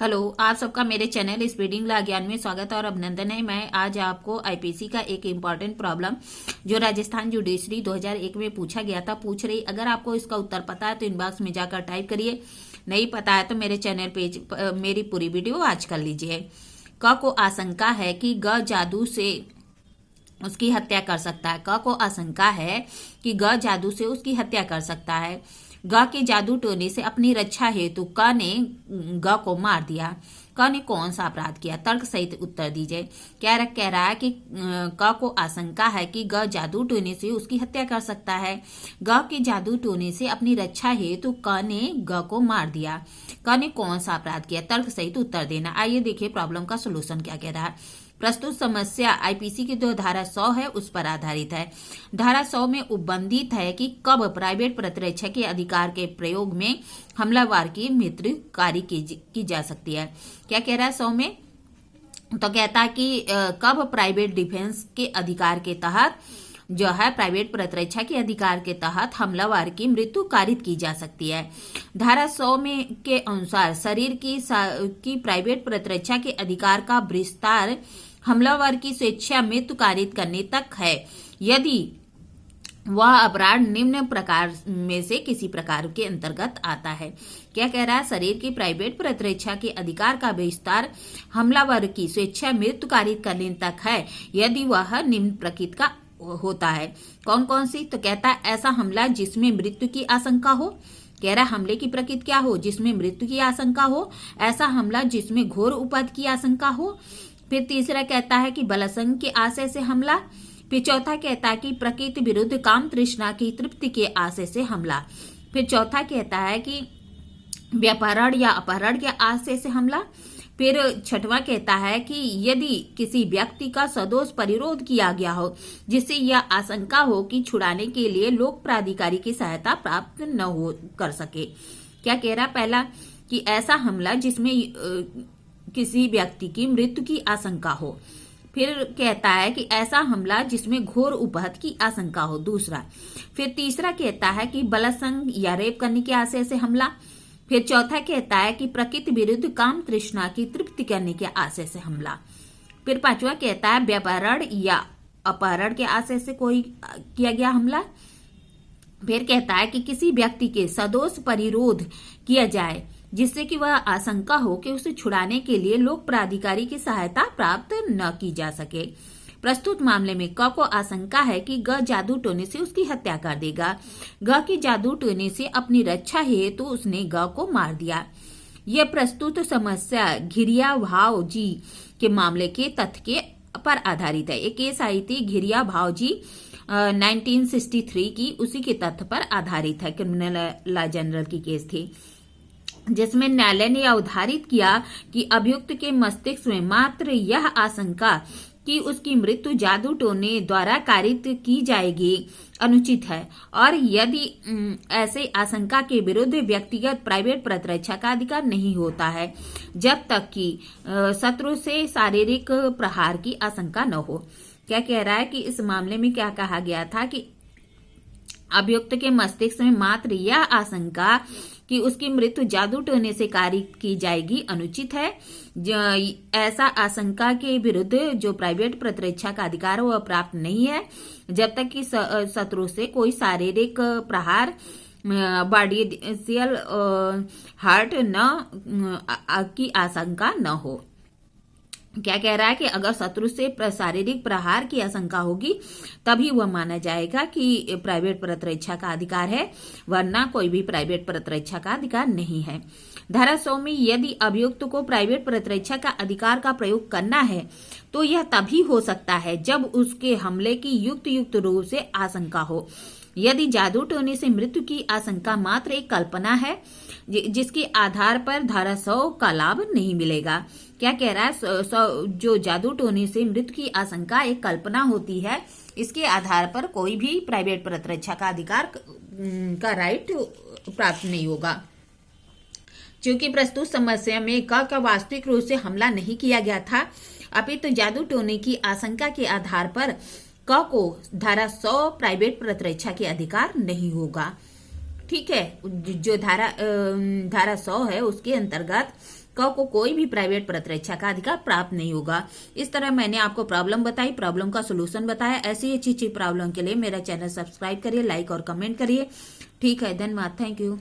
Hello, आप सबका मेरे चैनल स्पीडिंग ला ज्ञान में स्वागत और अभिनंदन है। मैं आज आपको आईपीसी का एक इम्पॉर्टेंट प्रॉब्लम जो राजस्थान जुडिशरी 2001 में पूछा गया था पूछ रही। अगर आपको इसका उत्तर पता है तो इनबॉक्स में जाकर टाइप करिए, नहीं पता है तो मेरे चैनल पेज मेरी पूरी वीडियो आज कर लीजिए। क को आशंका है कि ग जादू से उसकी हत्या कर सकता है। क को आशंका है कि ग जादू से उसकी हत्या कर सकता है। ग के जादू टोने से अपनी रक्षा हेतु क ने ग को मार दिया। क ने कौन सा अपराध किया? तर्क सहित उत्तर दीजिए। कह रहा है कि क को आशंका है कि ग जादू टोने से उसकी हत्या कर सकता है। ग के जादू टोने से अपनी रक्षा हेतु क ने ग को मार दिया। क ने कौन सा अपराध किया? तर्क सहित उत्तर देना। आइए देखिए प्रॉब्लम का सोल्यूशन क्या कह रहा है। प्रस्तुत समस्या आईपीसी की जो धारा 100 है उस पर आधारित है। धारा 100 में उपबंधित है कि कब प्राइवेट प्रतिरक्षा के अधिकार के प्रयोग में हमलावर की मृत्युकारी की जा सकती है। क्या कह रहा है 100 में? तो कहता है कि कब प्राइवेट डिफेंस के अधिकार के तहत जो है प्राइवेट प्रतिरक्षा के अधिकार के तहत हमलावर की मृत्यु कारित की जा सकती है। धारा 100 में के अनुसार शरीर की प्राइवेट प्रतिरक्षा के अधिकार का विस्तार हमलावर की स्वेच्छा मृत्यु कारित करने तक है यदि वह अपराध निम्न प्रकार में से किसी प्रकार के अंतर्गत आता है। क्या कह रहा है? शरीर की प्राइवेट प्रतिरक्षा के अधिकार का विस्तार हमलावर की स्वेच्छा मृत्यु कारित करने तक है यदि वह निम्न प्रकृति का होता है। कौन कौन सी? तो कहता है ऐसा हमला जिसमें मृत्यु की आशंका हो। कह रहा हमले की प्रकृति क्या हो? जिसमें मृत्यु की आशंका हो। ऐसा हमला जिसमें घोर उपद्रव की आशंका हो। फिर तीसरा कहता है कि बलात्संग के आशय से हमला। फिर चौथा कहता है कि प्रकृति विरुद्ध काम तृष्णा की तृप्ति के आशय से हमला। फिर चौथा कहता है कि व्यापारण या अपहरण के आशय से हमला। फिर छठवां कहता है कि यदि किसी व्यक्ति का सदोष परिरोध किया गया हो जिससे यह आशंका हो कि छुड़ाने के लिए लोक प्राधिकारी की सहायता प्राप्त न हो कर सके। क्या कह रहा? पहला कि ऐसा हमला जिसमें किसी व्यक्ति की मृत्यु की आशंका हो। फिर कहता है कि ऐसा हमला जिसमें घोर उपहत की आशंका हो, दूसरा। फिर तीसरा कहता है कि बलात्संग या रेप करने के आशय से हमला। फिर चौथा कहता है कि प्रकृति विरुद्ध काम तृष्णा की तृप्ति करने के आशय से हमला। फिर पांचवा कहता है व्यापारण या अपहरण के आशय से कोई किया गया हमला। फिर कहता है कि किसी व्यक्ति के सदोष परिरोध किया जाए जिससे कि वह आशंका हो कि उसे छुड़ाने के लिए लोक प्राधिकारी की सहायता प्राप्त न की जा सके। प्रस्तुत मामले में क को आशंका है कि ग जादू टोने से उसकी हत्या कर देगा। ग की जादू टोने से अपनी रक्षा हेतु उसने ग को मार दिया। यह प्रस्तुत समस्या घिरिया भाव जी के मामले के तथ्य के पर आधारित है। एक केस आई थी घिरिया भाव जी 1963 की, उसी के तथ्य पर आधारित है। क्रिमिनल लॉ जनरल की केस थी जिसमें न्यायालय ने अवधारित किया कि अभियुक्त के मस्तिष्क में मात्र यह आशंका कि उसकी मृत्यु जादू टोने द्वारा कारित की जाएगी अनुचित है और यदि ऐसे आशंका के विरुद्ध व्यक्तिगत प्राइवेट प्रतिरक्षा का अधिकार नहीं होता है जब तक कि शत्रु से शारीरिक प्रहार की आशंका न हो। क्या कह रहा है कि इस मामले में क्या कहा गया था कि अभियुक्त के मस्तिष्क में मात्र यह आशंका कि उसकी मृत्यु जादू टोने से कारित की जाएगी अनुचित है। ऐसा आशंका के विरुद्ध जो प्राइवेट प्रतिरक्षा का अधिकार है वह प्राप्त नहीं है जब तक कि शत्रु से कोई शारीरिक प्रहार बॉडीशियल हर्ट की आशंका न हो। क्या कह रहा है कि अगर शत्रु से शारीरिक प्रहार की आशंका होगी तभी वह माना जाएगा कि प्राइवेट प्रतिरक्षा का अधिकार है, वरना कोई भी प्राइवेट प्रतिरक्षा का अधिकार नहीं है। धारा 100 में यदि अभियुक्त को प्राइवेट प्रतिरक्षा का अधिकार का प्रयोग करना है तो यह तभी हो सकता है जब उसके हमले की युक्त रूप से आशंका हो। यदि जादू टोने से मृत्यु की आशंका मात्र एक कल्पना है जिसके आधार पर धारा 100 का लाभ नहीं मिलेगा। क्या कह रहा है? जो जादू टोने से मृत्यु की आशंका एक कल्पना होती है, इसके आधार पर कोई भी प्राइवेट प्रतिरक्षा का अधिकार का राइट प्राप्त नहीं होगा। क्योंकि प्रस्तुत समस्या में क का वास्तविक रूप से हमला नहीं किया गया था, अपितु जादू टोने की आशंका के आधार पर क को धारा 100 प्राइवेट प्रतिरक्षा के अधिकार नहीं होगा। ठीक है, जो धारा 100 है उसके अंतर्गत को कोई भी प्राइवेट प्रतिरक्षा का अधिकार प्राप्त नहीं होगा। इस तरह मैंने आपको प्रॉब्लम बताई, प्रॉब्लम का सोल्यूशन बताया। ऐसी अच्छी अच्छी प्रॉब्लम के लिए मेरा चैनल सब्सक्राइब करिए, लाइक और कमेंट करिए। ठीक है, धन्यवाद, थैंक यू।